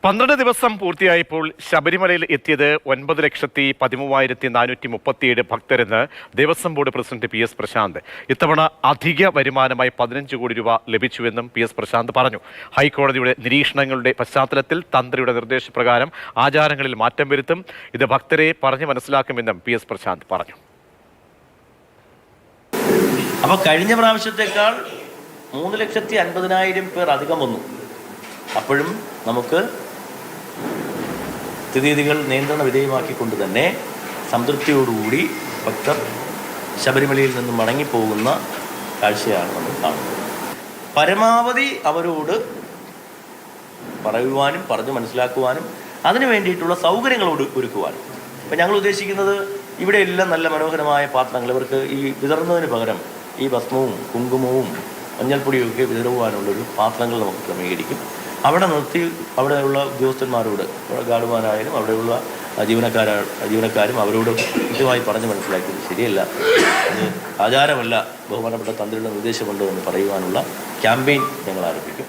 12 ദിവസം പൂർത്തിയായപ്പോൾ ശബരിമലയിൽ എത്തിയത് 9,13,437 ഭക്തരെന്ന് Devaswom board president P S Prasanth. ഇത്തവണ അധിക വരുമാനമായി 15 കോടി രൂപ ലഭിച്ചുവെന്നും പി എസ് പ്രശാന്ത് പറഞ്ഞു. ഹൈക്കോടതിയുടെ നിരീക്ഷണങ്ങളുടെ പശ്ചാത്തലത്തിൽ തന്ത്രിയുടെ നിർദ്ദേശപ്രകാരം ആചാരങ്ങളിൽ മാറ്റം വരുത്തും. ഇത് ഭക്തരെ പറഞ്ഞു മനസ്സിലാക്കുമെന്നും പി എസ് പ്രശാന്ത് പറഞ്ഞു. അപ്പോൾ കഴിഞ്ഞ പ്രാവശ്യത്തേക്കാൾ 3,50,000 പേർ അധികം വന്നു. അപ്പോഴും നമുക്ക് സ്ഥിതിഗതികൾ നിയന്ത്രണ വിധേയമാക്കിക്കൊണ്ട് തന്നെ സംതൃപ്തിയോടുകൂടി ഭക്തർ ശബരിമലയിൽ നിന്ന് മടങ്ങിപ്പോകുന്ന കാഴ്ചയാണ് നമ്മൾ കാണുന്നത്. പരമാവധി അവരോട് പറയുവാനും പറഞ്ഞു മനസ്സിലാക്കുവാനും അതിനു വേണ്ടിയിട്ടുള്ള സൗകര്യങ്ങളോട് ഒരുക്കുവാനും. ഇപ്പം ഞങ്ങൾ ഉദ്ദേശിക്കുന്നത് ഇവിടെ എല്ലാം നല്ല മനോഹരമായ പാത്രങ്ങൾ ഇവർക്ക് ഈ വിതറുന്നതിന് പകരം ഈ ഭസ്മവും കുങ്കുമവും മഞ്ഞൾപ്പൊടിയൊക്കെ വിതറുവാനുള്ളൊരു പാത്രങ്ങൾ നമുക്ക് ക്രമീകരിക്കും. അവിടെ നിർത്തി അവിടെയുള്ള ഉദ്യോഗസ്ഥന്മാരോട് ഗാർഡുമാരായാലും അവിടെയുള്ള ജീവനക്കാരും അവരോട് കൃത്യമായി പറഞ്ഞ് മനസ്സിലാക്കിയത് ശരിയല്ല, അത് ആചാരമല്ല, ബഹുമാനപ്പെട്ട തന്ത്രിയുടെ നിർദ്ദേശമുണ്ടോ എന്ന് പറയുവാനുള്ള ക്യാമ്പയിൻ ഞങ്ങൾ ആരംഭിക്കും.